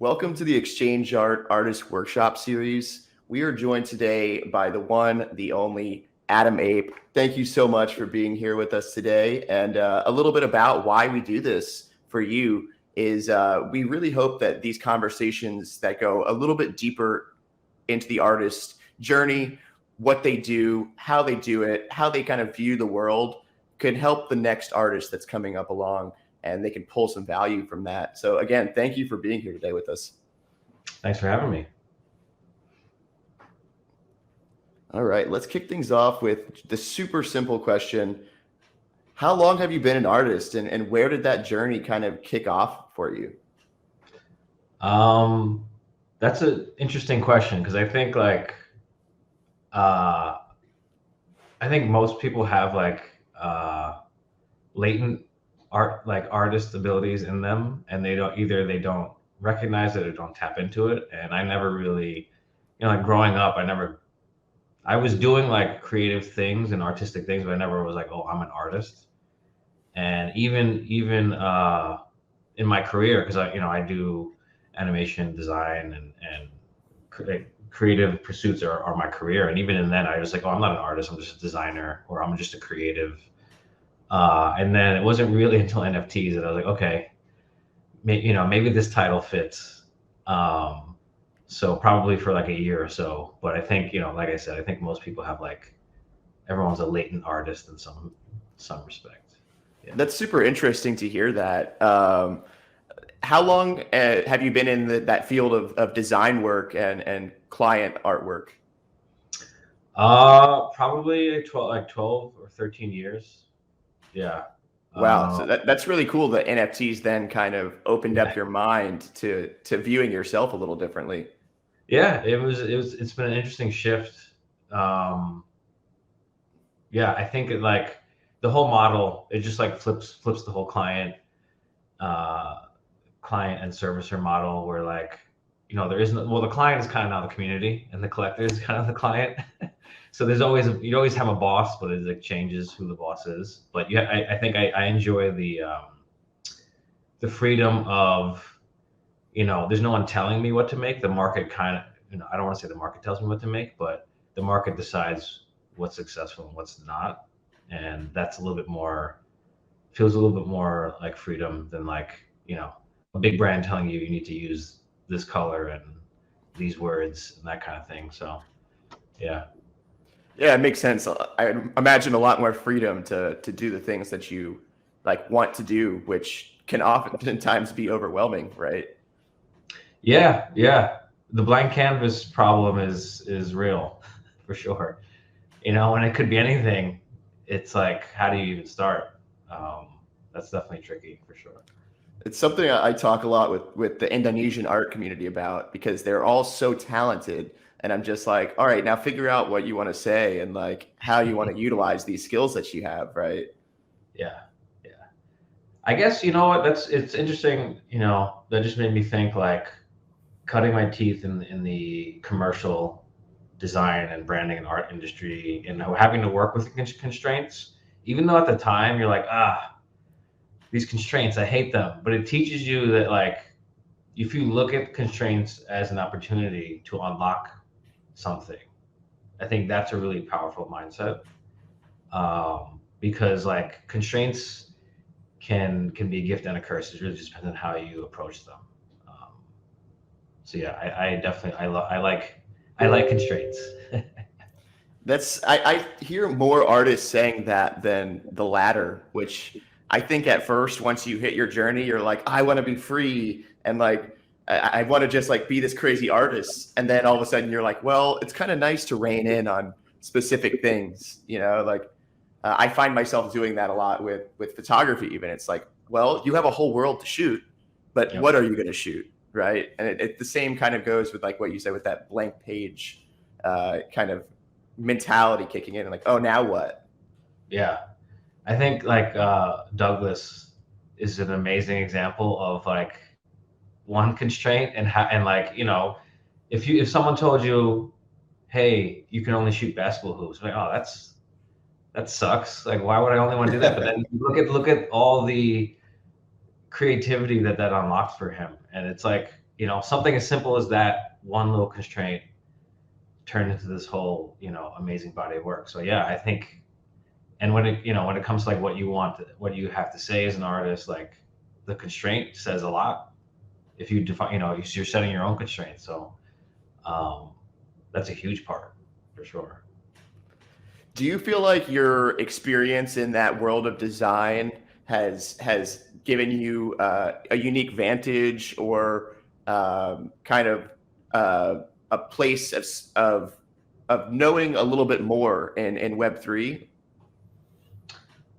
Welcome to the Exchange Art Artist Workshop Series. We are joined today by the one, the only Adam Ape. Thank you so much for being here with us today. And a little bit about why we do this for you is we really hope that these conversations that go a little bit deeper into the artist journey, what they do, how they do it, how they kind of view the world, could help the next artist that's coming up along, and they can pull some value from that. So again, thank you for being here today with us. Thanks for having me. All right, let's kick things off with the super simple question. How long have you been an artist, and where did that journey kind of kick off for you? That's an interesting question, because I think most people have latent artist abilities in them, and they don't recognize it or don't tap into it. And I never really, growing up, I was doing creative things and artistic things, but I never was like, oh, I'm an artist. And even in my career, because I do animation design and creative pursuits are my career. And even in that, I was like, oh, I'm not an artist, I'm just a designer, or I'm just a creative. And then it wasn't really until NFTs that I was like, okay, maybe this title fits. So probably for a year or so. But I think, like I said, I think most people have everyone's a latent artist in some respect. Yeah. That's super interesting to hear that. How long have you been in that field of design work and client artwork? Probably 12 or 13 years. Yeah. Wow. So that's really cool that NFTs then kind of opened up your mind to viewing yourself a little differently. Yeah, it's been an interesting shift. Yeah, I think the whole model, it just flips the whole client and servicer model, where there isn't, well, the client is kind of now the community and the collector is kind of the client. So you always have a boss, but it changes who the boss is. But yeah, I think I enjoy the freedom of, there's no one telling me what to make. The market kind of, I don't want to say the market tells me what to make, but the market decides what's successful and what's not. And that's feels a little bit more like freedom than a big brand telling you need to use this color and these words and that kind of thing. So, yeah. Yeah, it makes sense. I imagine a lot more freedom to do the things that you want to do, which can oftentimes be overwhelming, right? Yeah. The blank canvas problem is real, for sure. And it could be anything. It's how do you even start? That's definitely tricky, for sure. It's something I talk a lot with the Indonesian art community about, because they're all so talented. And I'm just like, all right, now figure out what you want to say and how you want to utilize these skills that you have, right? Yeah. I guess, it's interesting, that just made me think cutting my teeth in the commercial design and branding and art industry, and having to work with constraints, even though at the time you're like, these constraints, I hate them. But it teaches you that if you look at constraints as an opportunity to unlock something, I think that's a really powerful mindset, because constraints can be a gift and a curse. It really just depends on how you approach them. So yeah, I definitely I like constraints. I hear more artists saying that than the latter, which I think at first, once you hit your journey, you're like, I want to be free, and I want to just be this crazy artist. And then all of a sudden you're like, well, it's kind of nice to rein in on specific things. I find myself doing that a lot with photography even. It's well, you have a whole world to shoot, but yep. What are you going to shoot? Right. And the same kind of goes with what you said with that blank page kind of mentality kicking in, and oh, now what? Yeah. I think Douglas is an amazing example of one constraint, and if someone told you, hey, you can only shoot basketball hoops, oh, that sucks. Why would I only want to do that? But then look at all the creativity that unlocked for him, and it's you know, something as simple as that one little constraint turned into this whole, you know, amazing body of work. So yeah, I think, and when it, you know, when it comes to like what you want, what you have to say as an artist, like the constraint says a lot. If you define, you know, you're setting your own constraints. So um, that's a huge part for sure. Do you feel like your experience in that world of design has given you a unique vantage or kind of uh, a place of knowing a little bit more in Web3?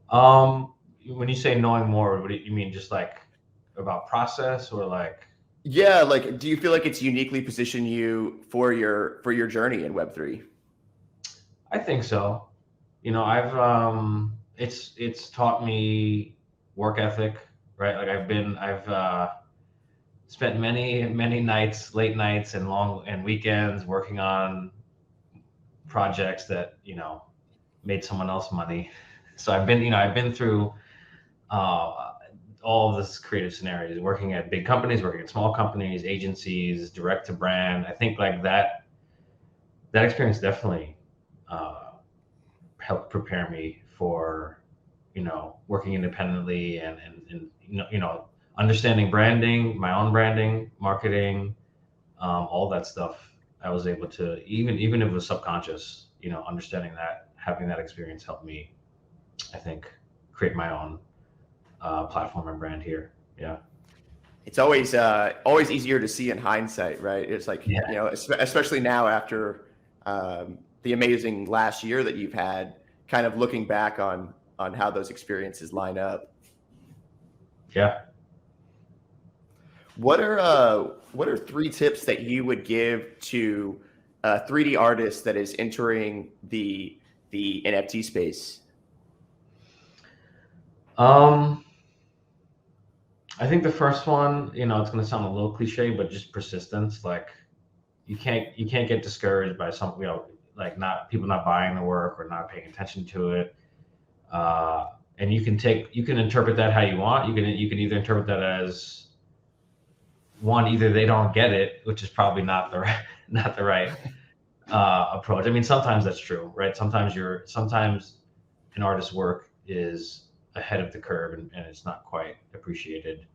When you say knowing more, what do you mean? Just like about process or like? Yeah, like, do you feel like it's uniquely positioned you for your journey in Web3? I think so. You know, it's taught me work ethic, right? Like I've spent many nights, late nights and long and weekends working on projects that, you know, made someone else money. So I've been through uh, all of this creative scenarios, working at big companies, working at small companies, agencies, direct to brand. I think like that experience definitely uh, helped prepare me for, you know, working independently and you know, understanding branding, my own branding, marketing, all that stuff. I was able to, even if it was subconscious, you know, understanding that, having that experience helped me, I think, create my own platform and brand here. Yeah. It's always easier to see in hindsight, right? It's like, Yeah. you know, especially now after the amazing last year that you've had, kind of looking back on how those experiences line up. Yeah. What are three tips that you would give to a 3D artist that is entering the NFT space? Um, I think the first one, you know, it's going to sound a little cliche, but just persistence. Like you can't get discouraged by some, you know, like not people not buying the work or not paying attention to it. And you can interpret that how you want. You can either interpret that as one, either they don't get it, which is probably not the right, not the right approach. I mean, sometimes that's true, right? Sometimes an artist's work is ahead of the curve and it's not quite appreciated.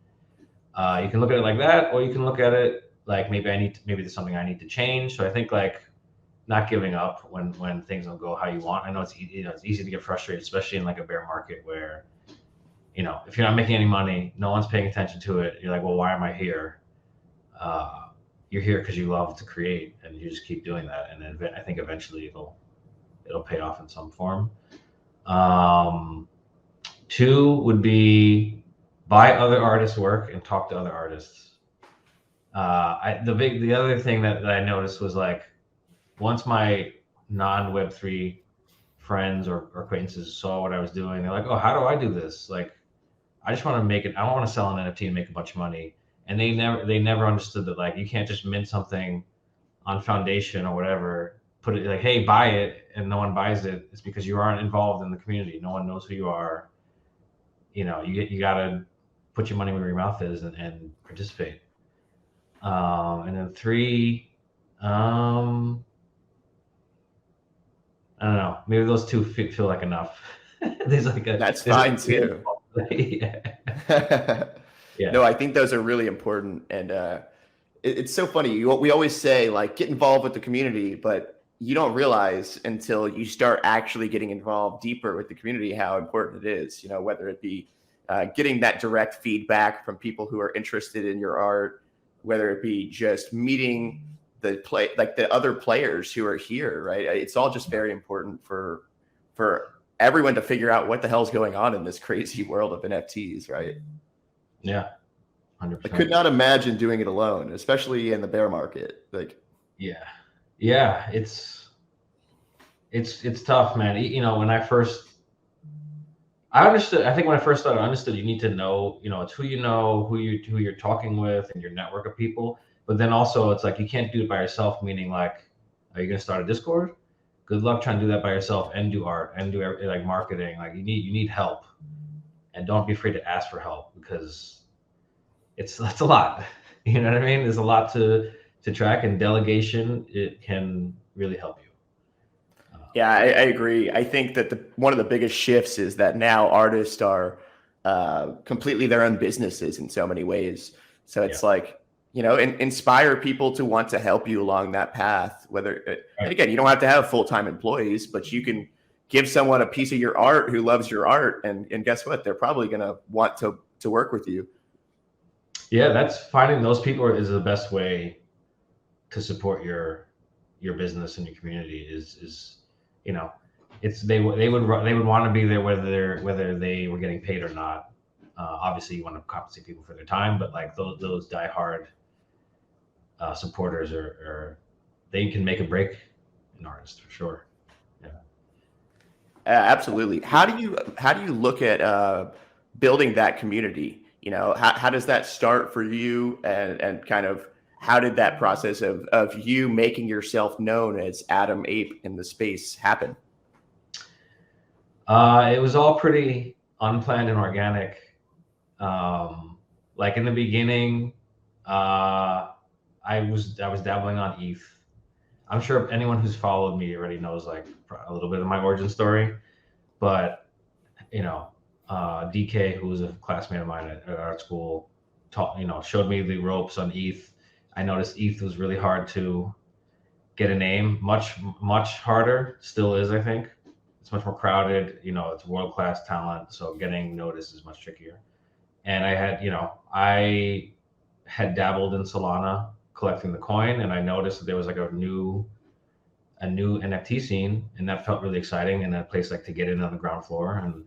You can look at it like that, or you can look at it like maybe there's something I need to change. So I think like not giving up when things don't go how you want. I know you know, it's easy to get frustrated, especially in like a bear market where, you know, if you're not making any money, no one's paying attention to it. You're like, well, why am I here? Uh, you're here because you love to create, and you just keep doing that. And then I think eventually it'll pay off in some form. Um, Two would be buy other artists' work and talk to other artists. The other thing that I noticed was like once my non Web3 friends or acquaintances saw what I was doing, they're like, "Oh, how do I do this? Like, I just want to make it. I don't want to sell an NFT and make a bunch of money." And they never understood that like you can't just mint something on Foundation or whatever, put it like, "Hey, buy it," and no one buys it. It's because you aren't involved in the community. No one knows who you are. You know, you gotta put your money where your mouth is and participate. And then three, um, I don't know. Maybe those two feel like enough. there's like a That's there's fine a too. yeah. Yeah. No, I think those are really important, and it's so funny. We always say like get involved with the community, but you don't realize until you start actually getting involved deeper with the community how important it is. You know, whether it be getting that direct feedback from people who are interested in your art, whether it be just meeting the other players who are here, right? It's all just very important for everyone to figure out what the hell's going on in this crazy world of NFTs, right? Yeah. I could 100%. not imagine doing it alone, especially in the bear market. Like, Yeah. Yeah. It's tough, man. You know, when I first I understood. I think when I first started, I understood you need to know, you know, it's who you know, who you're talking with, and your network of people. But then also, it's like you can't do it by yourself. Meaning, like, are you going to start a Discord? Good luck trying to do that by yourself and do art and do like marketing. Like, you need help, and don't be afraid to ask for help because it's that's a lot. You know what I mean? There's a lot to track, and delegation, it can really help you. Yeah, I agree. I think that one of the biggest shifts is that now artists are completely their own businesses in so many ways. So Yeah. it's like, inspire people to want to help you along that path. And again, you don't have to have full-time employees, but you can give someone a piece of your art who loves your art, and guess what? They're probably going to want to work with you. Yeah, that's finding those people is the best way to support your business and your community. Is it's they would want to be there whether they were getting paid or not. Obviously, you want to compensate people for their time, but like those diehard supporters are they can make a break an artist for sure. Yeah. Absolutely. How do you look at building that community? How does that start for you, and kind of how did that process of you making yourself known as Adam Ape in the space happen? It was all pretty unplanned and organic. Like in the beginning, I was dabbling on ETH. I'm sure anyone who's followed me already knows like a little bit of my origin story, but DK, who was a classmate of mine at art school, showed me the ropes on ETH. I noticed ETH was really hard to get a name, much harder, still is, I think. It's much more crowded, it's world-class talent, so getting noticed is much trickier. And I had dabbled in Solana collecting the coin, and I noticed that there was like a new NFT scene, and that felt really exciting, and a place like to get in on the ground floor, and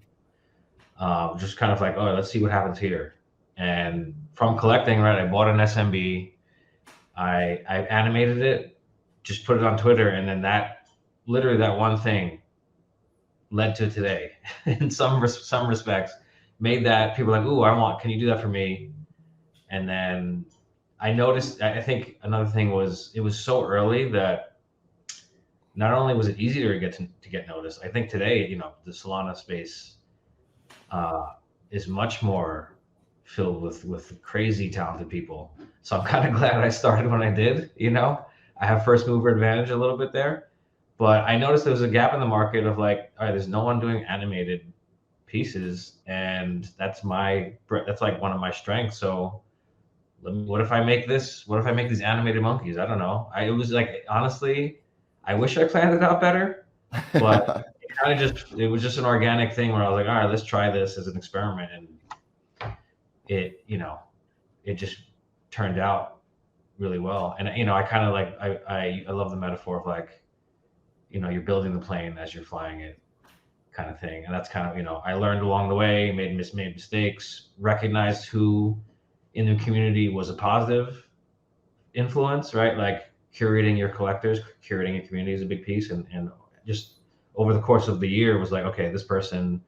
just kind of like, oh, let's see what happens here. And from collecting, right, I bought an SMB, I animated it, just put it on Twitter, and then that one thing led to today. In some respects, made that people like, ooh, can you do that for me? And then I noticed, I think another thing was, it was so early that not only was it easier to get noticed, I think today, the Solana space is much more filled with crazy talented people. So I'm kind of glad I started when I did. I have first mover advantage a little bit there, but I noticed there was a gap in the market of like, all right, there's no one doing animated pieces, and that's like one of my strengths. So what if I make these animated monkeys? I don't know. It was like, honestly, I wish I planned it out better, but it was just an organic thing where I was like, all right, let's try this as an experiment, and it just turned out really well. And I kind of like, I love the metaphor of like, you're building the plane as you're flying it, kind of thing. And that's kind of, I learned along the way, made mistakes, recognized who in the community was a positive influence, right? Like curating your collectors, curating your community is a big piece. And just over the course of the year was like, okay, this person,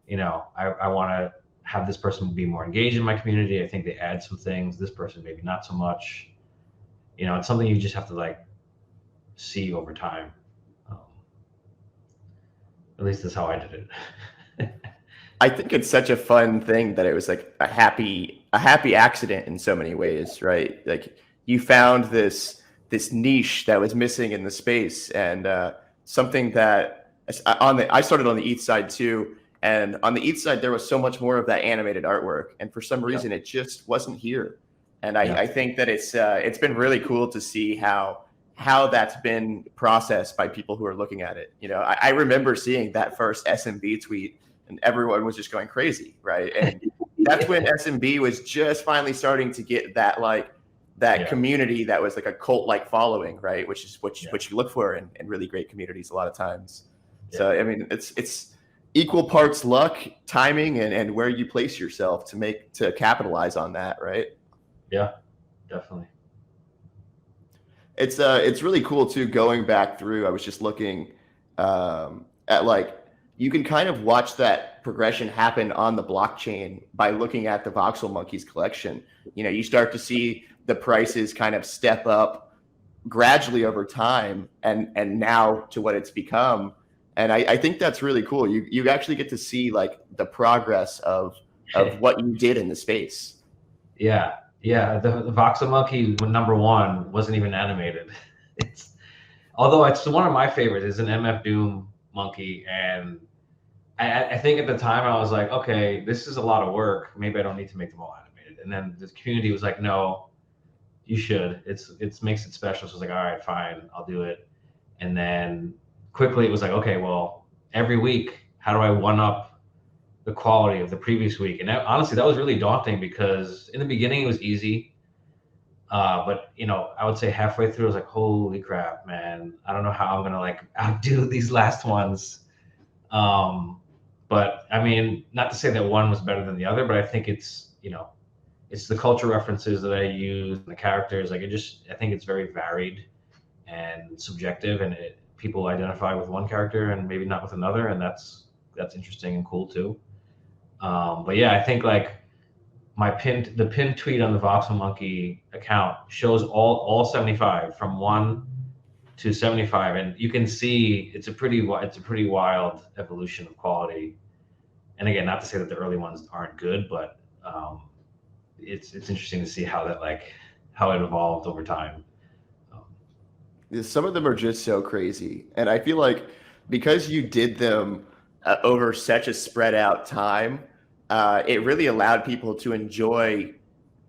I want to have this person be more engaged in my community. I think they add some things. This person, maybe not so much. It's something you just have to like see over time. At least that's how I did it. I think it's such a fun thing that it was like a happy accident in so many ways, right? Like you found this niche that was missing in the space, and something that I started on the ETH side too, and on the ETH side there was so much more of that animated artwork, and for some reason it just wasn't here. And I think that it's been really cool to see how that's been processed by people who are looking at it. I remember seeing that first SMB tweet, and everyone was just going crazy, right? And that's when SMB was just finally starting to get that community that was like a cult-like following, right? Which is what you look for in really great communities a lot of times. Yeah. So I mean, it's equal parts luck, timing, and where you place yourself to capitalize on that, right? Yeah, definitely. It's really cool too, going back through. I was just looking at like, you can kind of watch that progression happen on the blockchain by looking at the Voxel Monkeys collection. You start to see the prices kind of step up gradually over time, and now to what it's become. And I think that's really cool. You actually get to see like the progress of what you did in the space. Yeah. Yeah, the Voxel Monkey number one wasn't even animated. It's although it's one of my favorites. It's an MF Doom monkey, and I think at the time I was like, okay, this is a lot of work. Maybe I don't need to make them all animated. And then the community was like, no, you should. It's makes it special. So I was like, all right, fine, I'll do it. And then quickly it was like, okay, well, every week, how do I one up the quality of the previous week? And honestly, that was really daunting because in the beginning it was easy. But I would say halfway through, I was like, holy crap, man, I don't know how I'm gonna like outdo these last ones. Um, but I mean, not to say that one was better than the other, but I think it's the culture references that I use, and the characters. Like I think it's very varied and subjective, and people identify with one character and maybe not with another, and that's interesting and cool too. But yeah, I think like the pinned tweet on the Voxel Monkey account shows all 75 from 1 to 75, and you can see it's a pretty wild evolution of quality. And again, not to say that the early ones aren't good, but it's interesting to see how it evolved over time. Some of them are just so crazy, and I feel like because you did them over such a spread out time, it really allowed people to enjoy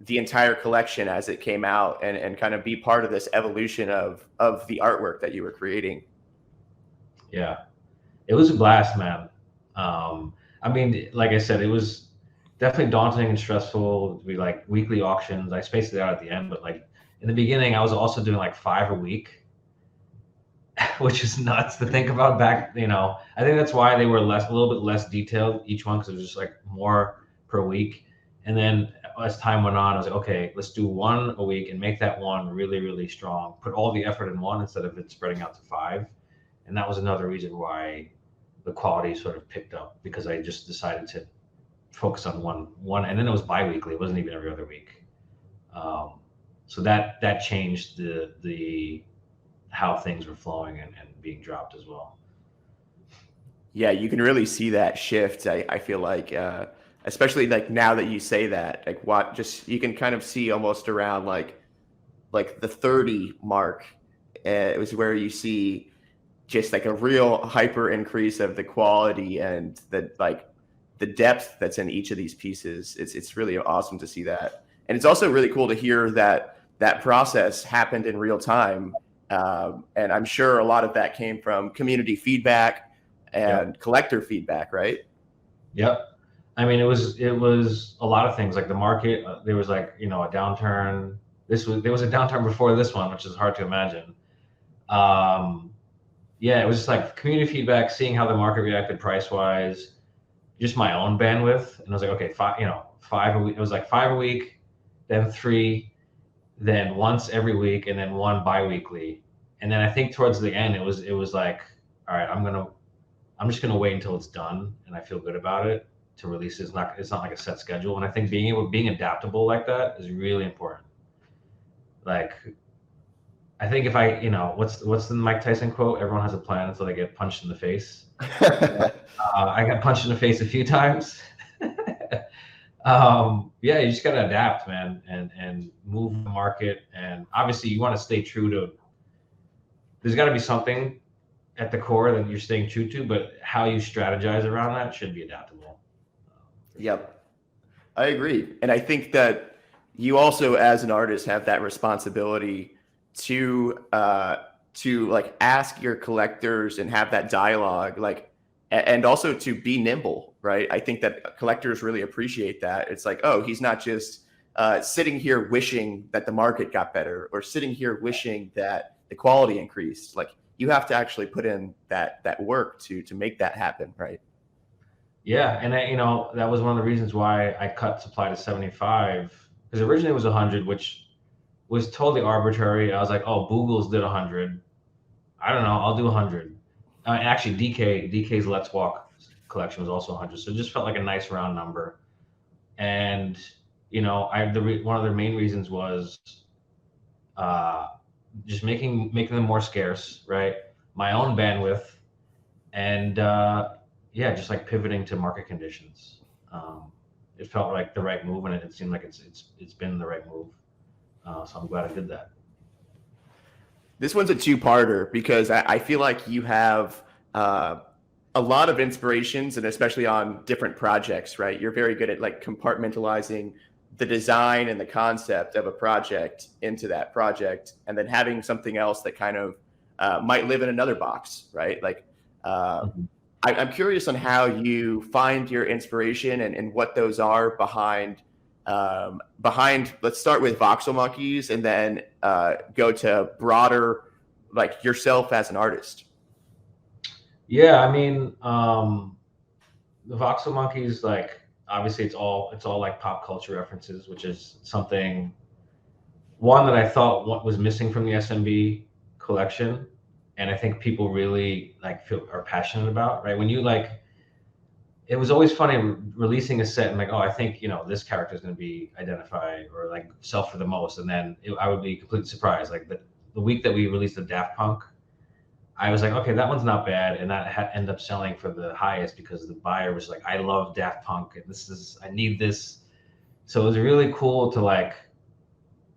the entire collection as it came out, and kind of be part of this evolution of the artwork that you were creating. Yeah, it was a blast, man. I mean, like I said, it was definitely daunting and stressful. We like weekly auctions. I spaced it out at the end, but like in the beginning, I was also doing like 5 a week, which is nuts to think about back. I think that's why they were a little bit less detailed each one, because it was just like more per week. And then as time went on, I was like, okay, let's do 1 a week and make that one really, really strong. Put all the effort in one instead of it spreading out to 5. And that was another reason why the quality sort of picked up, because I just decided to focus on one, and then it was bi-weekly. It wasn't even every other week. So that changed the how things were flowing and being dropped as well. Yeah, you can really see that shift. I feel like, especially like now that you say that, like what just you can kind of see almost around like the 30 mark. It was where you see just like a real hyper increase of the quality and the depth that's in each of these pieces. It's really awesome to see that, and it's also really cool to hear that that process happened in real time. And I'm sure a lot of that came from community feedback and Yep. collector feedback, right? Yep. I mean, it was a lot of things. Like the market, there was like a downturn. There was a downturn before this one, which is hard to imagine. Um, yeah, it was just like community feedback, seeing how the market reacted price wise, just my own bandwidth. And I was like, okay, 5 a week. It was like 5 a week, then 3, then once every week, and then 1 biweekly. And then I think towards the end, it was like, all right, I'm just gonna wait until it's done and I feel good about it to release it. It's not like a set schedule. And I think being adaptable like that is really important. Like I think if what's the Mike Tyson quote? Everyone has a plan until they get punched in the face. I got punched in the face a few times. Yeah, you just gotta adapt, man, and move the market. And obviously, you want to stay true to. There's got to be something at the core that you're staying true to, but how you strategize around that should be adaptable. Yep, I agree. And I think that you also, as an artist, have that responsibility to like ask your collectors and have that dialogue, like, and also to be nimble, right? I think that collectors really appreciate that. It's like, oh, he's not just sitting here wishing that the market got better, or sitting here wishing that the quality increased. Like, you have to actually put in that work to make that happen, right? Yeah, and that was one of the reasons why I cut supply to 75, because originally it was 100, which was totally arbitrary. I was like, oh, Boogles did 100. I don't know, I'll do 100. Actually, DK's Let's Walk collection was also 100, so it just felt like a nice round number. And one of the main reasons was uh, just making them more scarce, right? My own bandwidth, and yeah, just like pivoting to market conditions. it felt like the right move, and it seemed like it's been the right move. So I'm glad I did that. This one's a two-parter because I feel like you have a lot of inspirations, and especially on different projects, right? You're very good at like compartmentalizing the design and the concept of a project into that project, and then having something else that kind of might live in another box, right? Like, Mhm. I'm curious on how you find your inspiration and what those are behind. Let's start with voxel monkeys, and then go to broader, like yourself as an artist. Yeah, I mean, the Voxel Monkeys, like obviously it's all like pop culture references, which is something one that I thought what was missing from the SMB collection, and I think people really like feel are passionate about, right? When you like, it was always funny releasing a set and like, oh, I think this character is going to be identified or like sell for the most, and then I would be completely surprised. Like the week that we released the Daft Punk, I was like, okay, that one's not bad, and that ended up selling for the highest because the buyer was like, I love Daft Punk, and I need this. So it was really cool to like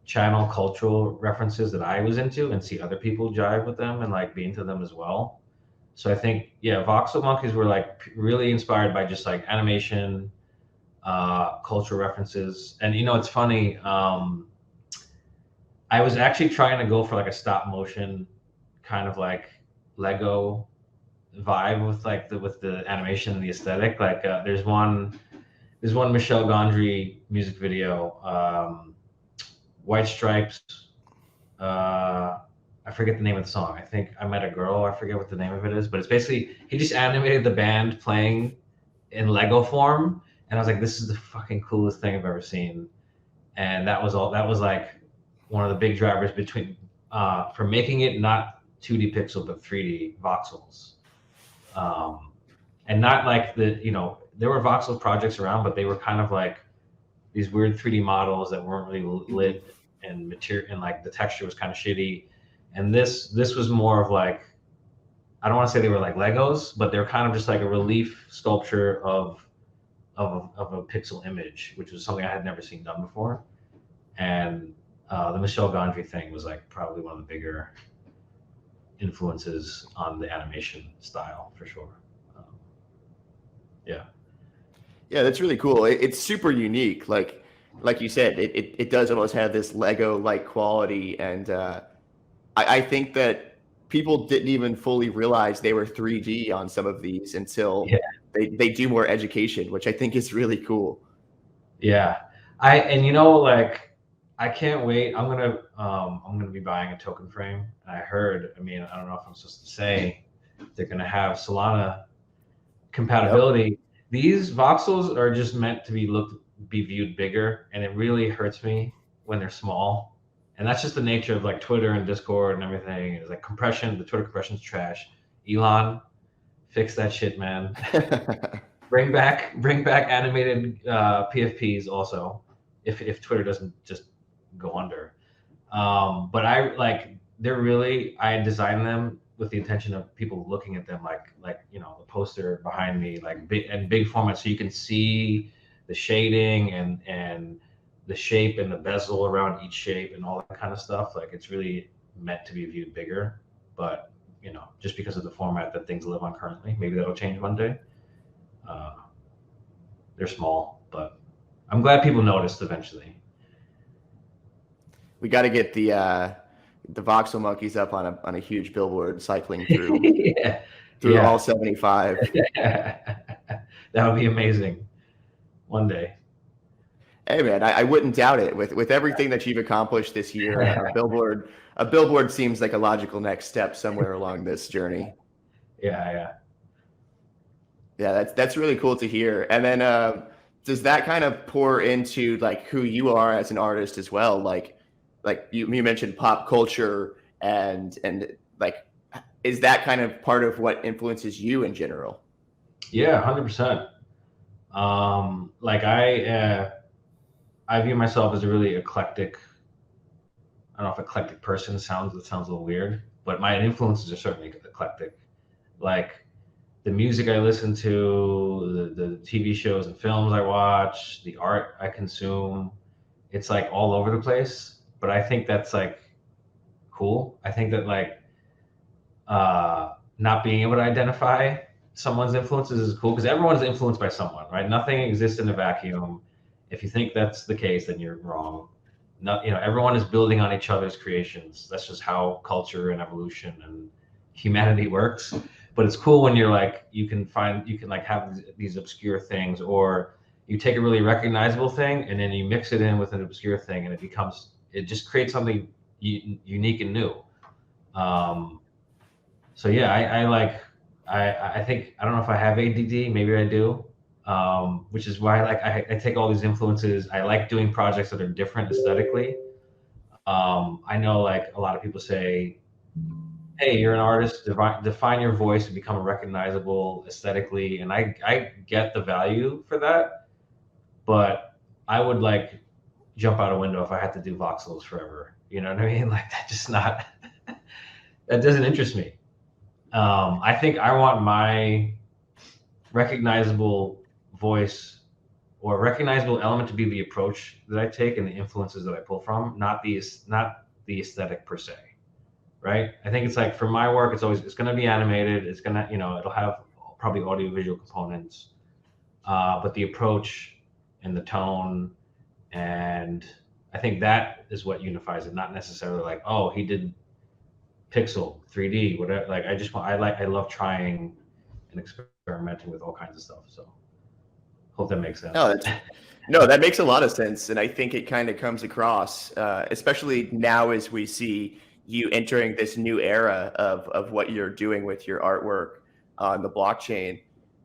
channel cultural references that I was into and see other people jive with them and like be into them as well. So I think, yeah, Voxel Monkeys were like really inspired by just like animation, cultural references. And it's funny. I was actually trying to go for like a stop motion kind of like Lego vibe with like the animation and the aesthetic. Like there's one Michelle Gondry music video, White Stripes. I forget the name of the song. I think I Met a Girl. I forget what the name of it is, but it's basically he just animated the band playing in Lego form, and I was like, this is the fucking coolest thing I've ever seen. And that was all. That was like one of the big drivers between for making it not 2D pixel but 3D voxels. And not like there were voxel projects around, but they were kind of like these weird 3D models that weren't really lit and material, and like the texture was kind of shitty. And this was more of like, I don't want to say they were like Legos, but they're kind of just like a relief sculpture of a pixel image, which was something I had never seen done before. And the Michelle Gondry thing was like probably one of the bigger influences on the animation style for sure. Yeah. Yeah, that's really cool. It's super unique. Like you said, it does almost have this Lego-like quality, and I think that people didn't even fully realize they were 3D on some of these until Yeah. they do more education, which I think is really cool. Yeah. Like I can't wait. I'm gonna be buying a token frame. And I heard, I mean, I don't know if I'm supposed to say they're gonna have Solana Yep. compatibility. These voxels are just meant to be viewed bigger, and it really hurts me when they're small. And that's just the nature of like Twitter and Discord and everything. It's like compression. The Twitter compression's trash. Elon, fix that shit, man. Bring back animated PFPs also, if Twitter doesn't just go under. But I designed them with the intention of people looking at them like the poster behind me, like big format, so you can see the shading and the shape and the bezel around each shape and all that kind of stuff. Like it's really meant to be viewed bigger, but just because of the format that things live on currently, maybe that'll change one day. Uh, they're small, but I'm glad people noticed eventually. We got to get the voxel monkeys up on a huge billboard cycling through Yeah, through yeah. all 75. That would be amazing one day. Hey man, I wouldn't doubt it. With everything that you've accomplished this year, a billboard seems like a logical next step somewhere along this journey. Yeah, yeah. Yeah, that's really cool to hear. And then does that kind of pour into like who you are as an artist as well? Like you mentioned pop culture and like is that kind of part of what influences you in general? Yeah, 100%. Like I view myself as a really eclectic. I don't know if eclectic person sounds a little weird, but my influences are certainly eclectic. Like the music I listen to, the TV shows and films I watch, the art I consume, it's like all over the place. But I think that's like cool. I think that like not being able to identify someone's influences is cool because everyone's influenced by someone, right? Nothing exists in a vacuum. If you think that's the case, then you're wrong. Not, everyone is building on each other's creations. That's just how culture and evolution and humanity works. But it's cool when you're like, you can like have these obscure things, or you take a really recognizable thing and then you mix it in with an obscure thing, and it just creates something unique and new. So yeah, I think, I don't know if I have ADD, maybe I do. Which is why I take all these influences. I like doing projects that are different aesthetically. I know like a lot of people say, hey, you're an artist, define your voice and become recognizable aesthetically. And I get the value for that, but I would like jump out a window if I had to do voxels forever. You know what I mean? Like that doesn't interest me. I think I want my recognizable voice or recognizable element to be the approach that I take and the influences that I pull from, not the aesthetic per se, right? I think it's like for my work, it's going to be animated. It's going to, it'll have probably audio visual components, but the approach and the tone, and I think that is what unifies it, not necessarily like, oh, he did pixel 3D, whatever. Like I love trying and experimenting with all kinds of stuff. So hope that makes sense. No, that makes a lot of sense. And I think it kind of comes across, especially now as we see you entering this new era of what you're doing with your artwork on the blockchain.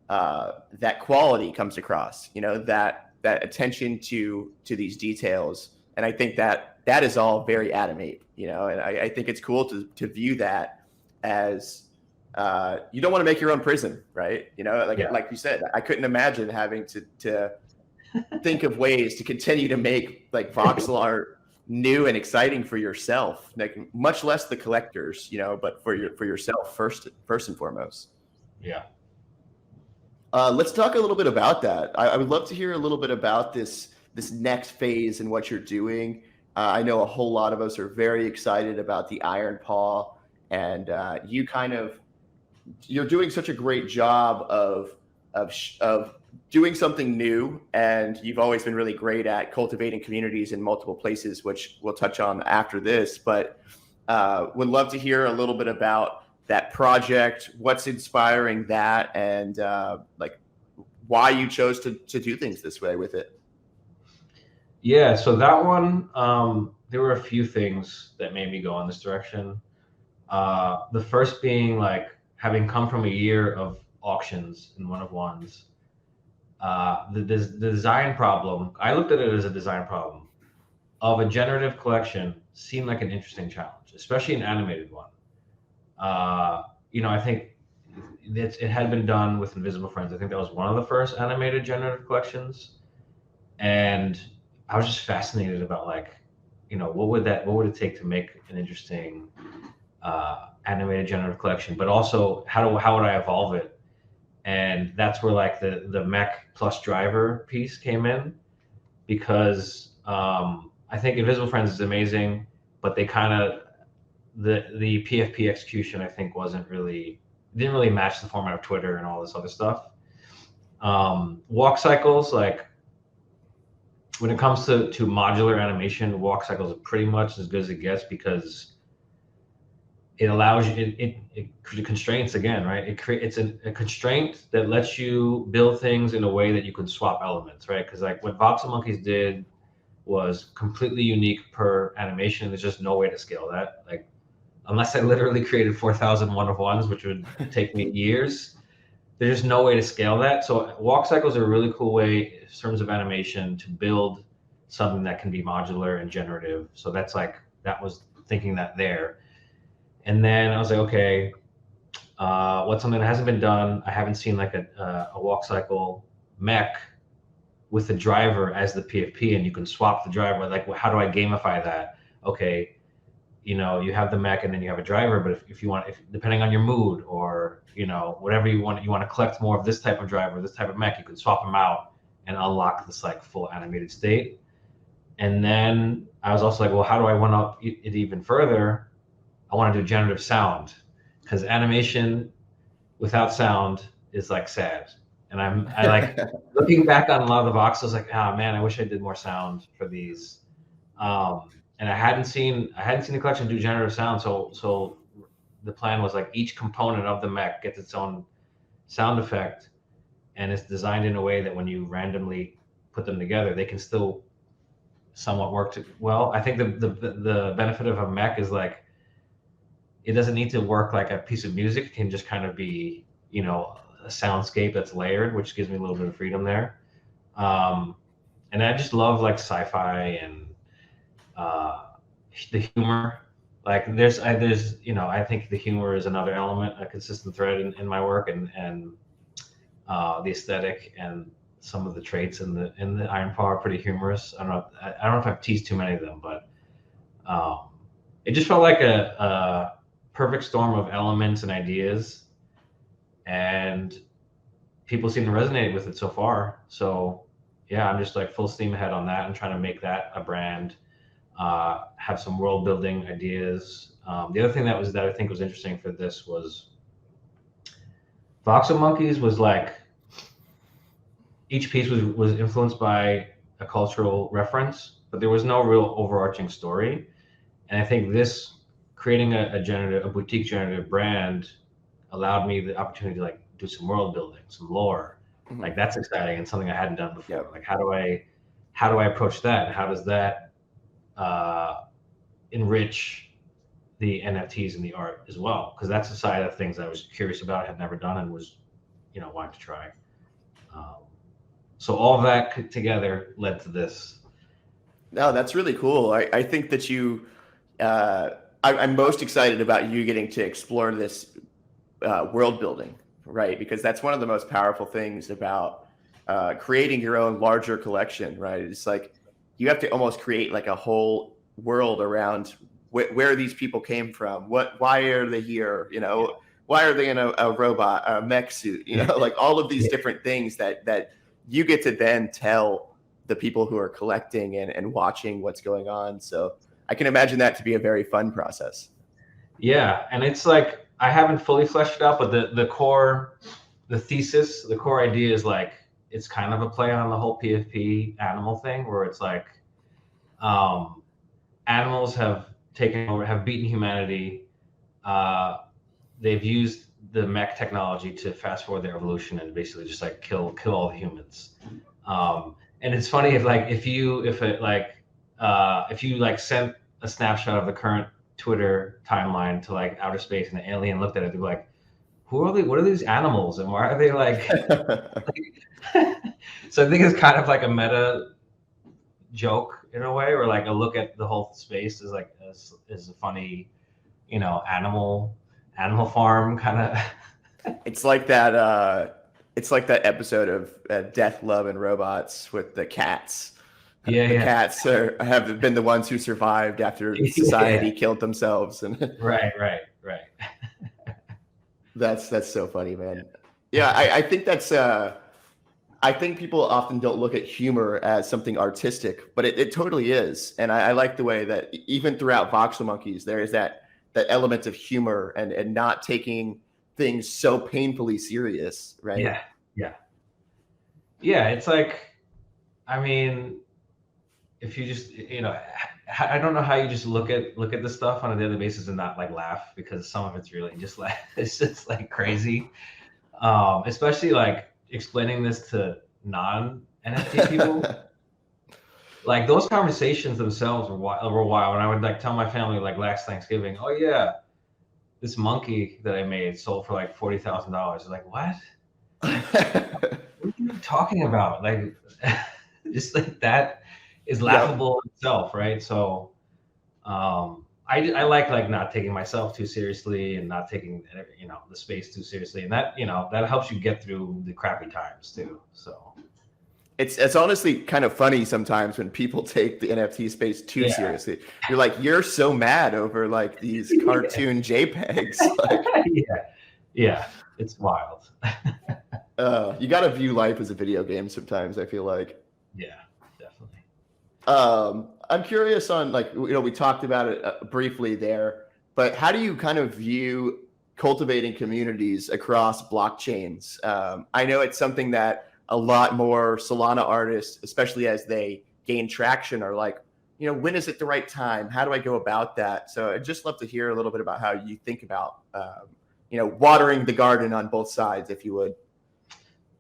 That quality comes across, that attention to these details. And I think that is all very Adam Ape, and I think it's cool to view that as you don't want to make your own prison, right? Like you said, I couldn't imagine having to think of ways to continue to make like voxel art new and exciting for yourself, like much less the collectors, but for yourself first and foremost. Yeah. Let's talk a little bit about that. I would love to hear a little bit about this next phase and what you're doing. I know a whole lot of us are very excited about the Iron Paw, and you're doing such a great job of doing something new, and you've always been really great at cultivating communities in multiple places, which we'll touch on after this. But would love to hear a little bit about that project, what's inspiring that, and like why you chose to do things this way with it. Yeah, so that one, there were a few things that made me go in this direction. The first being like having come from a year of auctions and one-of-ones, the design problem, I looked at it as a design problem of a generative collection seemed like an interesting challenge, especially an animated one. I think it had been done with Invisible Friends. I think that was one of the first animated generative collections. And I was just fascinated about like, what would it take to make an interesting animated generative collection, but also how would I evolve it? And that's where like the mech plus driver piece came in, because I think Invisible Friends is amazing, but they kind of the PFP execution I think didn't really match the format of Twitter and all this other stuff. Walk cycles, like when it comes to modular animation, walk cycles are pretty much as good as it gets, because it allows you, it constraints again, right? It's a constraint that lets you build things in a way that you can swap elements, right? Because like what Voxel Monkeys did was completely unique per animation. There's just no way to scale that. Like, unless I literally created 4,000 one-of-ones, which would take me years, there's no way to scale that. So walk cycles are a really cool way in terms of animation to build something that can be modular and generative. So that was thinking that there. And then I was like, okay, what's something that hasn't been done? I haven't seen like a walk cycle mech with the driver as the PFP, and you can swap the driver. Like, how do I gamify that? Okay, you know, you have the mech and then you have a driver, but if you want, if depending on your mood or, you know, whatever you want to collect more of this type of driver, this type of mech, you could swap them out and unlock this like full animated state. And then I was also like, well, how do I one up it even further? I want to do generative sound, because animation without sound is like sad. And I like looking back on a lot of the voxels, like, oh man, I wish I did more sound for these. And I hadn't seen the collection do generative sound. So the plan was like each component of the mech gets its own sound effect, and it's designed in a way that when you randomly put them together, they can still somewhat work well. I think the benefit of a mech is like it doesn't need to work like a piece of music. It can just kind of be, you know, a soundscape that's layered, which gives me a little bit of freedom there. And I just love like sci-fi and the humor. Like there's you know, I think the humor is another element, a consistent thread in my work, and the aesthetic and some of the traits in the Iron Paw are pretty humorous. I don't know if I've teased too many of them, but it just felt like a perfect storm of elements and ideas, and people seem to resonate with it so far. So yeah, I'm just like full steam ahead on that and trying to make that a brand, have some world building ideas. The other thing that I think was interesting for this was Voxel Monkeys was like, each piece was influenced by a cultural reference, but there was no real overarching story. And I think this creating a boutique generative brand allowed me the opportunity to like do some world building, some lore. Mhm. Like that's exciting and something I hadn't done before. Yep. Like how do I approach that? And how does that enrich the NFTs and the art as well? Because that's a side of things I was curious about, had never done, and was, you know, wanting to try. So all of that together led to this. No, that's really cool. I think that you, I'm most excited about you getting to explore this world building, right? Because that's one of the most powerful things about creating your own larger collection, right? It's like you have to almost create like a whole world around where these people came from, why are they here, you know, why are they in a robot, a mech suit, you know, like all of these different things that you get to then tell the people who are collecting and watching what's going on. So I can imagine that to be a very fun process. Yeah, and it's like I haven't fully fleshed it out, but the core idea is like it's kind of a play on the whole PFP animal thing, where it's like animals have taken over, have beaten humanity. They've used the mech technology to fast forward their evolution and basically just like kill all the humans. And it's funny if you sent a snapshot of the current Twitter timeline to like outer space and an alien looked at it, they'd be like, who are they? What are these animals? And why are they like? So I think it's kind of like a meta joke in a way, or like a look at the whole space is like is a funny, you know, animal farm kind of. It's like that. It's like that episode of Death, Love, and Robots with the cats. Yeah, the cats have been the ones who survived after society killed themselves, and right. That's so funny, man. Yeah, I think that's. I think people often don't look at humor as something artistic, but it totally is. And I like the way that even throughout Voxel Monkeys, there is that element of humor and not taking things so painfully serious, right? Yeah. It's like, I mean, if you just, you know, I don't know how you just look at this stuff on a daily basis and not like laugh, because some of it's really just like it's just like crazy. Especially like explaining this to non-NFT people. Like those conversations themselves were wild. And I would like tell my family like last Thanksgiving, oh yeah, this monkey that I made sold for like $40,000. Like, what? What are you talking about? Like, just like that is laughable itself, right? So, I like not taking myself too seriously and not taking, you know, the space too seriously, and that, you know, that helps you get through the crappy times too. So, It's honestly kind of funny sometimes when people take the NFT space too seriously. You're like, you're so mad over like these cartoon JPEGs. Like, yeah, it's wild. you got to view life as a video game sometimes, I feel like. Yeah, definitely. I'm curious on, like, we talked about it briefly there, but how do you kind of view cultivating communities across blockchains? I know it's something that a lot more Solana artists, especially as they gain traction, are like, when is it the right time? How do I go about that? So I'd just love to hear a little bit about how you think about, watering the garden on both sides, if you would.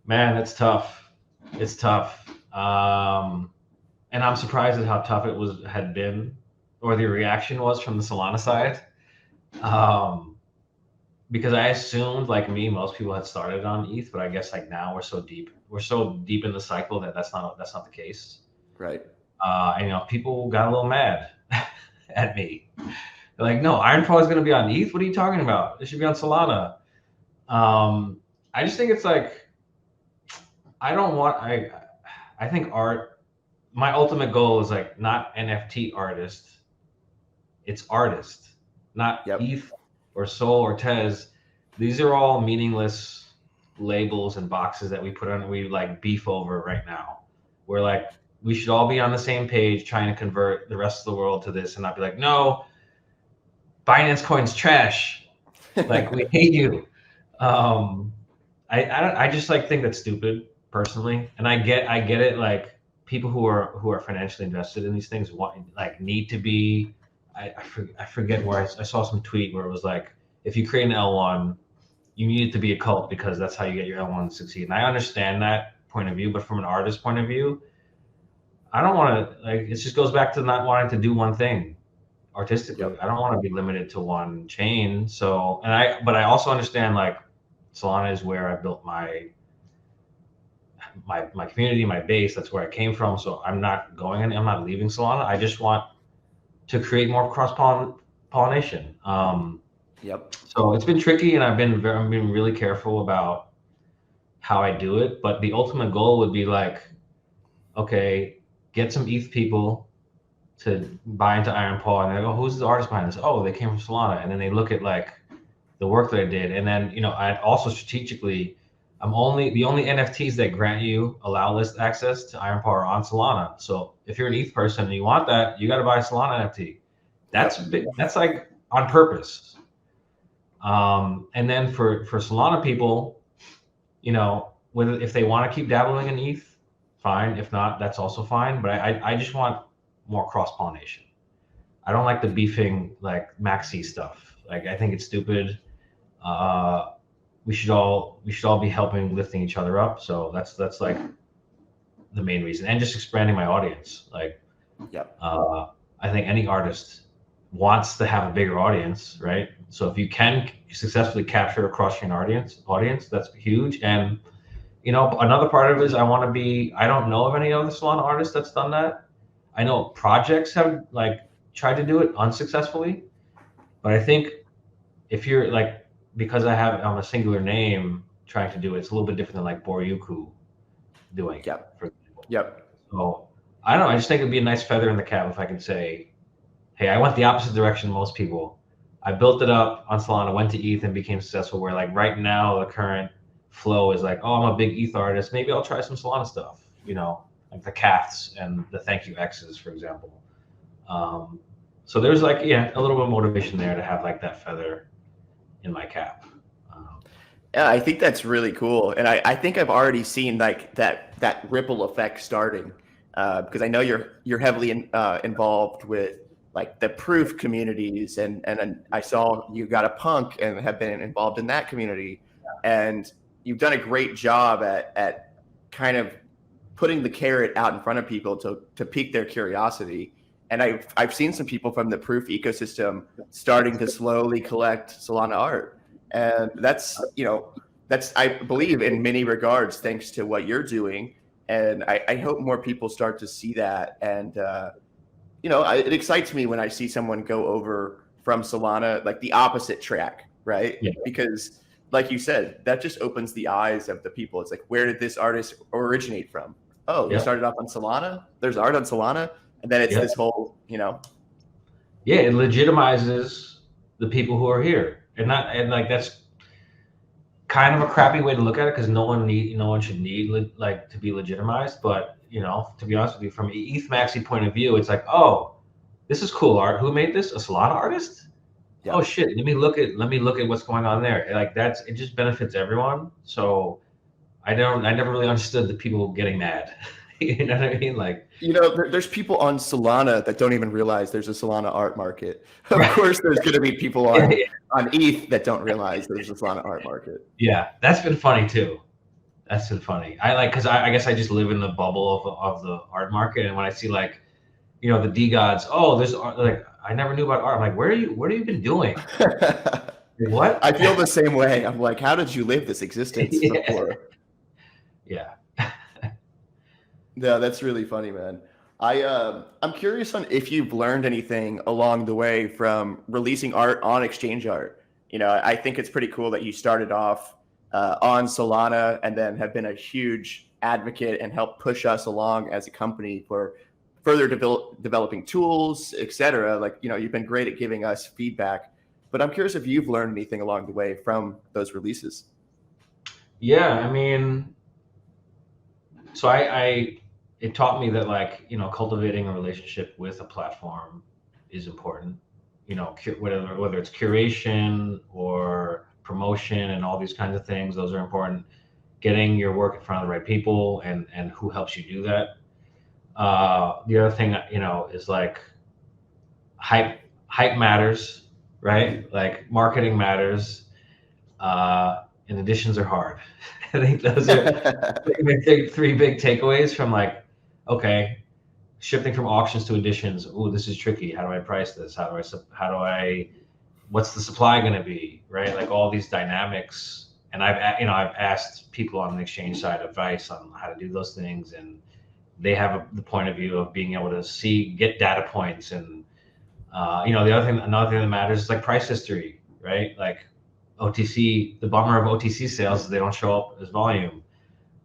Man, it's tough. It's tough. And I'm surprised at how tough it had been, or the reaction was from the Solana side. Because I assumed, like me, most people had started on ETH, but I guess like now we're so deep in the cycle that's not the case. Right. And people got a little mad at me. They're like, no, Iron Paw is going to be on ETH. What are you talking about? It should be on Solana. I just think it's like, I think art, my ultimate goal is like not NFT artist. It's artist, not ETH or Sol or Tez. These are all meaningless labels and boxes that we put on, we like beef over right now. We're like, we should all be on the same page trying to convert the rest of the world to this and not be like, no, Binance Coin's trash. Like, we hate you. I just like think that's stupid personally. And I get it. Like, people who are financially invested in these things need to be, I forget where I saw some tweet where it was like, if you create an L1, you need it to be a cult because that's how you get your L1 to succeed. And I understand that point of view, but from an artist point of view, I don't want to, like, it just goes back to not wanting to do one thing artistically. I don't want to be limited to one chain. So, but I also understand, like, Solana is where I built my community, my base. That's where I came from. So I'm not leaving Solana. I just want to create more cross pollination. So it's been tricky, and I'm being really careful about how I do it. But the ultimate goal would be like, okay, get some ETH people to buy into Iron Paw, and they go, who's the artist behind this? Oh, they came from Solana. And then they look at like the work that I did. And then, I also strategically, the only NFTs that grant you allow list access to Iron Paw are on Solana. So if you're an ETH person and you want that, you got to buy a Solana NFT. That's like on purpose. And then for Solana people, whether if they want to keep dabbling in ETH, fine. If not, that's also fine. But I just want more cross pollination. I don't like the beefing like maxi stuff. Like, I think it's stupid. We should all be lifting each other up. So that's like the main reason, and just expanding my audience. Like, I think any artist wants to have a bigger audience, right? So if you can successfully capture a cross-chain audience, that's huge. And another part of it is I don't know of any other Solana artists that's done that. I know projects have like tried to do it unsuccessfully, but I think if you're like, because I'm a singular name trying to do it, it's a little bit different than like Boryuku doing it, for example. So I don't know. I just think it'd be a nice feather in the cap if I could say, hey, I went the opposite direction of most people. I built it up on Solana, went to ETH, and became successful. Where like right now, the current flow is like, oh, I'm a big ETH artist. Maybe I'll try some Solana stuff, like the CAFs and the thank you X's, for example. So there's like, a little bit of motivation there to have like that feather in my cap. Yeah, I think that's really cool. And I think I've already seen like that ripple effect starting, because I know you're heavily involved with like the proof communities, and I saw you got a punk and have been involved in that community, and you've done a great job at kind of putting the carrot out in front of people to pique their curiosity. And I've seen some people from the proof ecosystem starting to slowly collect Solana art, and that's I believe in many regards thanks to what you're doing, and I hope more people start to see that. And it excites me when I see someone go over from Solana like the opposite track, right? Because like you said, that just opens the eyes of the people. It's like, where did this artist originate from? oh, you Yep. started off on Solana. There's art on Solana, and then it's Yep. this whole, Yeah, it legitimizes the people who are here, and like that's kind of a crappy way to look at it because no one should need like to be legitimized. But to be honest with you, from an ETH Maxi point of view, it's like, oh, this is cool art. Who made this? A Solana artist? yeah. Oh shit! Let me look at what's going on there. Like it just benefits everyone. So I never really understood the people getting mad. You know what I mean? Like, There's people on Solana that don't even realize there's a Solana art market. Of right. course, there's going to be people Yeah, on ETH that don't realize there's a Solana art market. yeah, that's been funny too. That's been funny. Because I guess I just live in the bubble of the art market, and when I see like, the DeGods, oh, there's art, like I never knew about art. I'm like, what have you been doing? What? I feel the same way. I'm like, how did you live this existence Yeah. before? Yeah. No, that's really funny, man. I'm curious on if you've learned anything along the way from releasing art on Exchange Art. I think it's pretty cool that you started off on Solana and then have been a huge advocate and helped push us along as a company for further developing tools, etc. Like, you've been great at giving us feedback, but I'm curious if you've learned anything along the way from those releases. Yeah, I mean, so it taught me that like, cultivating a relationship with a platform is important. Whether it's curation or promotion and all these kinds of things, those are important. Getting your work in front of the right people and who helps you do that. The other thing, is like hype matters, right? Like marketing matters. And additions are hard. I think those are three big takeaways from like, okay, shifting from auctions to additions. Ooh, this is tricky. How do I price this? What's the supply going to be? Right? Like all these dynamics. And I've asked people on the exchange side advice on how to do those things. And they have the point of view of being able to get data points. And, another thing that matters is like price history, right? Like OTC, the bummer of OTC sales is they don't show up as volume.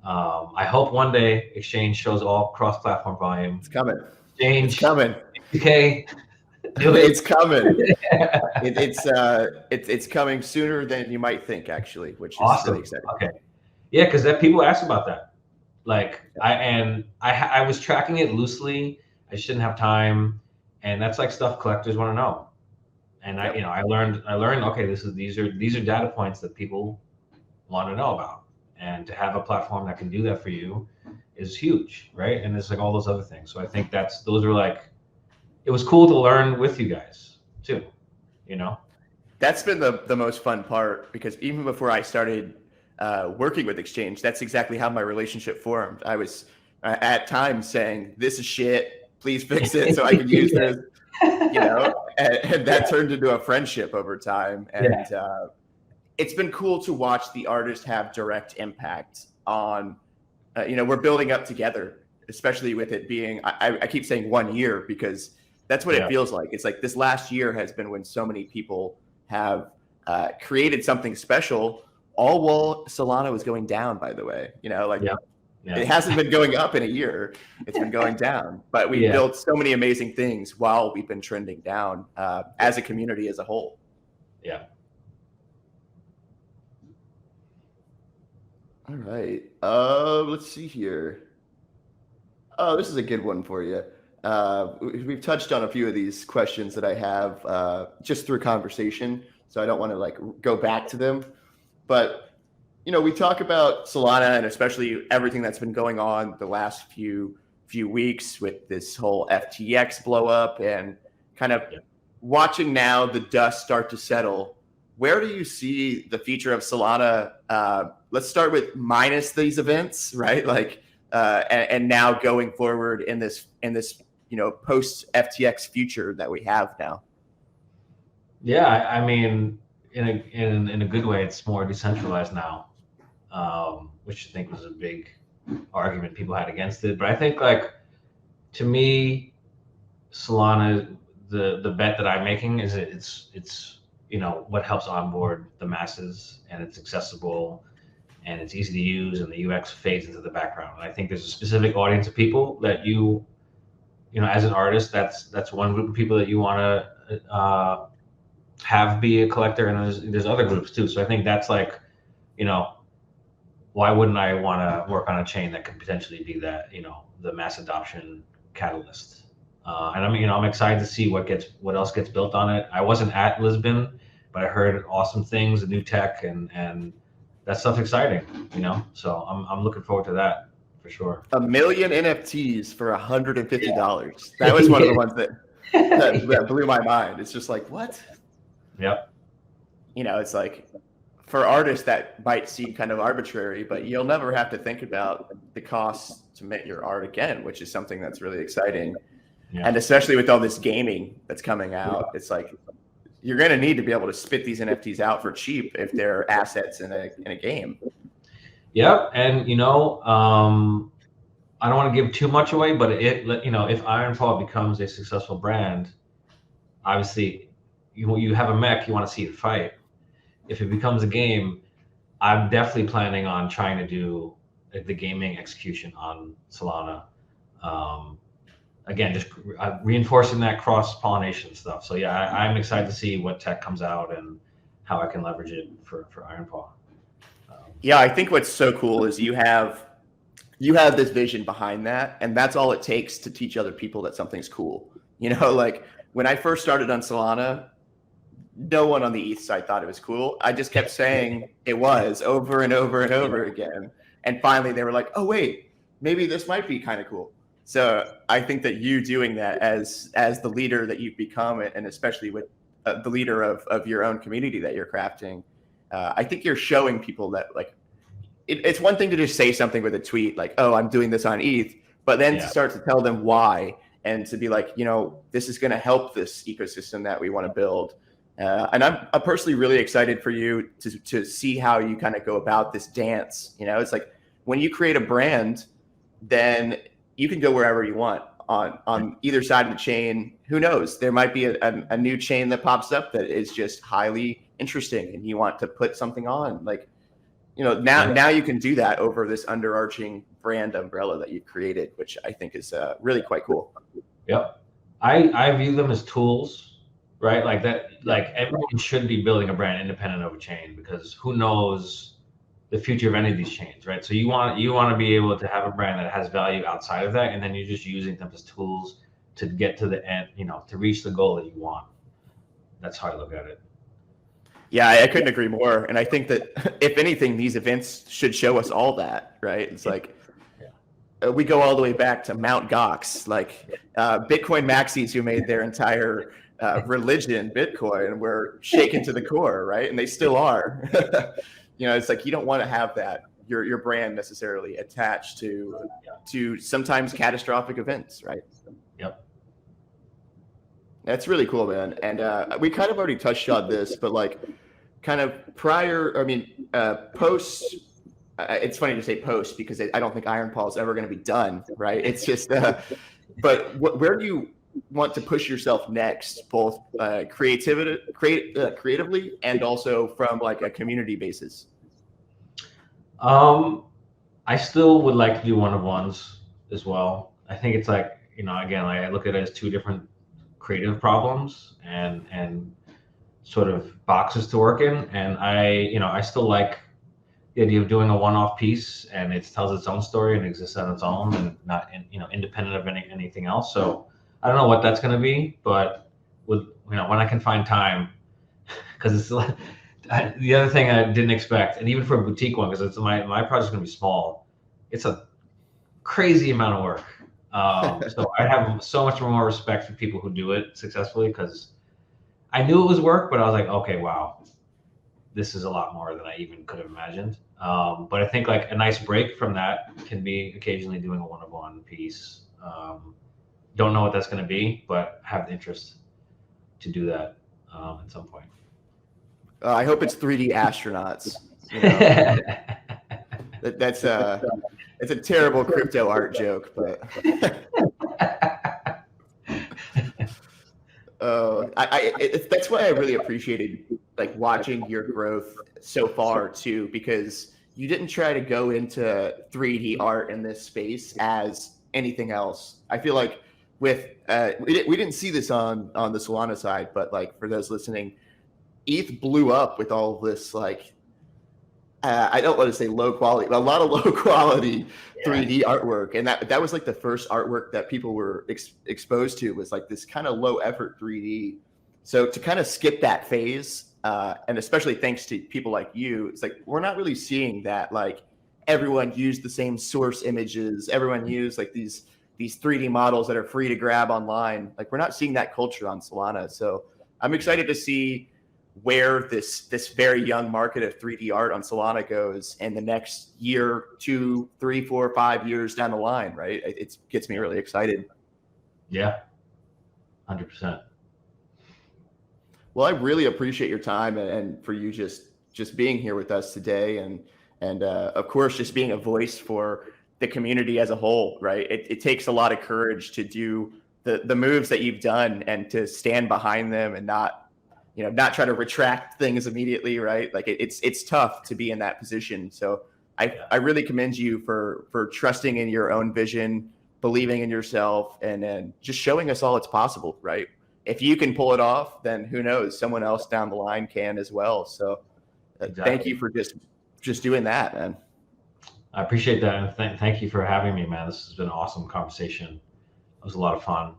I hope one day Exchange shows all cross-platform volume. It's coming. Exchange. It's coming. Okay. It's coming. It's coming sooner than you might think, actually, which is awesome. really exciting. Okay. Yeah, because people ask about that. Like I was tracking it loosely. I just didn't have time, and that's like stuff collectors want to know. And I learned, okay, these are data points that people want to know about. And to have a platform that can do that for you is huge, right? And it's like all those other things. So I think those are like, it was cool to learn with you guys too, That's been the most fun part, because even before I started working with Exchange, that's exactly how my relationship formed. I was at times saying, this is shit, please fix it so I can use this. And that turned into a friendship over time. And it's been cool to watch the artist have direct impact on, we're building up together, especially with it being, I keep saying 1 year because that's what it feels like. It's like this last year has been when so many people have created something special, all while Solana was going down, by the way. It hasn't been going up in a year. It's been going down. But we built so many amazing things while we've been trending down as a community as a whole. Yeah. All right. Let's see here. Oh, this is a good one for you. We've touched on a few of these questions that I have just through conversation, so I don't want to like go back to them. But we talk about Solana and especially everything that's been going on the last few weeks with this whole FTX blow up and kind of watching now the dust start to settle. Where do you see the future of Solana? Let's start with minus these events, right? Like, and now going forward in this post FTX future that we have now. Yeah, I mean, in a good way, it's more decentralized now, which I think was a big argument people had against it. But I think, like, to me, Solana, the bet that I'm making is it's what helps onboard the masses, and it's accessible, and it's easy to use, and the UX fades into the background. And I think there's a specific audience of people that as an artist, that's one group of people that you want to have be a collector, and there's other groups too. So I think that's like, why wouldn't I want to work on a chain that could potentially be that, the mass adoption catalyst? And I'm excited to see what else gets built on it. I wasn't at Lisbon, but I heard awesome things, the new tech, and that stuff's exciting, So I'm looking forward to that for sure. 1 million NFTs for $150. That was one of the ones that blew my mind. It's just like, what? Yep. It's like, for artists that might seem kind of arbitrary, but you'll never have to think about the cost to make your art again, which is something that's really exciting. Yeah. And especially with all this gaming that's coming out, it's like you're going to need to be able to spit these NFTs out for cheap if they're assets in a game. Yep. And, I don't want to give too much away, but if Iron Paw becomes a successful brand, obviously you have a mech, you want to see it fight. If it becomes a game, I'm definitely planning on trying to do the gaming execution on Solana. Again, just reinforcing that cross-pollination stuff. So yeah, I'm excited to see what tech comes out and how I can leverage it for Iron Paw. Yeah, I think what's so cool is you have this vision behind that, and that's all it takes to teach other people that something's cool. Like when I first started on Solana, no one on the ETH side thought it was cool. I just kept saying it was over and over and over again. And finally they were like, oh wait, maybe this might be kind of cool. So I think that you doing that as the leader that you've become, and especially with the leader of your own community that you're crafting, I think you're showing people that like, it's one thing to just say something with a tweet like, oh, I'm doing this on ETH, but then to start to tell them why, and to be like, this is going to help this ecosystem that we want to build. And I'm personally really excited for you to see how you kind of go about this dance. It's like when you create a brand, then you can go wherever you want on either side of the chain. Who knows? There might be a new chain that pops up that is just highly interesting, and you want to put something on. Like, now you can do that over this underarching brand umbrella that you've created, which I think is really quite cool. Yep, I view them as tools. Right, like that. Like everyone should be building a brand independent of a chain, because who knows the future of any of these chains, right? So you want to be able to have a brand that has value outside of that, and then you're just using them as tools to get to the end, to reach the goal that you want. That's how I look at it. Yeah, I couldn't agree more. And I think that if anything, these events should show us all that, right? It's like we go all the way back to Mt. Gox, like Bitcoin maxis who made their entire religion Bitcoin were shaken to the core, right? And they still are. It's like you don't want to have that your brand necessarily attached to sometimes catastrophic events, right? Yep. That's really cool, man. And we kind of already touched on this, but like kind of post. It's funny to say post because I don't think Iron Paw is ever going to be done, right? It's just, but where do you want to push yourself next, both creatively and also from like a community basis? I still would like to do one-of-ones as well. I think it's like, again, like I look at it as two different creative problems and sort of boxes to work in. And I still like the idea of doing a one-off piece, and it tells its own story and exists on its own and not independent of anything else. So I don't know what that's going to be, but when I can find time, because it's the other thing I didn't expect, and even for a boutique one, because it's my project's going to be small, it's a crazy amount of work. So I have so much more respect for people who do it successfully, because I knew it was work, but I was like, okay, wow, this is a lot more than I even could have imagined. But I think like a nice break from that can be occasionally doing a one-of-one piece. Don't know what that's going to be, but have the interest to do that at some point. I hope it's 3D astronauts. It's a terrible crypto art joke, but that's why I really appreciated like watching your growth so far too, because you didn't try to go into 3D art in this space as anything else. I feel like with we didn't see this on the Solana side, but like for those listening, ETH blew up with all of this like I don't want to say low quality, but a lot of low quality 3D artwork, and that was like the first artwork that people were exposed to, was like this kind of low effort 3D. So to kind of skip that phase, and especially thanks to people like you, it's like we're not really seeing that like everyone used the same source images, everyone used like these 3D models that are free to grab online. Like we're not seeing that culture on Solana. So I'm excited to see where this very young market of 3D art on Solana goes in the next year, 2, 3, 4, 5 years down the line, right? It gets me really excited. Yeah, 100%. Well, I really appreciate your time and for you just being here with us today, and of course just being a voice for the community as a whole, right? It takes a lot of courage to do the moves that you've done and to stand behind them and not try to retract things immediately, right? Like it's tough to be in that position. So I really commend you for trusting in your own vision, believing in yourself, and just showing us all it's possible, right? If you can pull it off, then who knows? Someone else down the line can as well. So Thank you for just doing that, man. I appreciate that, and thank you for having me, man. This has been an awesome conversation. It was a lot of fun.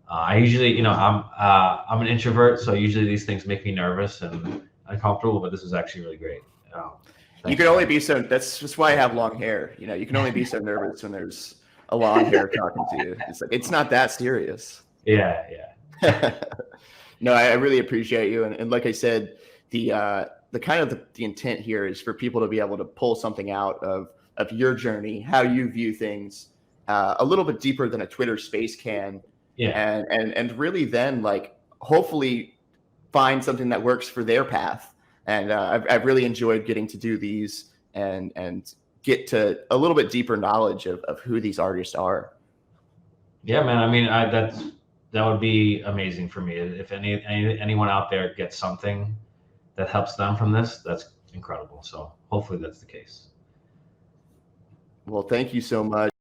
I usually, I'm an introvert, so usually these things make me nervous and uncomfortable, but this is actually really great. You can only be so, that's just why I have long hair. You can only be so nervous when there's a long hair talking to you. It's like, it's not that serious. Yeah. No, I really appreciate you. And like I said, the kind of the intent here is for people to be able to pull something out of your journey, how you view things, a little bit deeper than a Twitter space can. Yeah. And really then like hopefully find something that works for their path. And I've really enjoyed getting to do these and get to a little bit deeper knowledge of who these artists are. Yeah, man. I mean, that would be amazing for me. If anyone out there gets something that helps them from this, that's incredible. So hopefully that's the case. Well, thank you so much.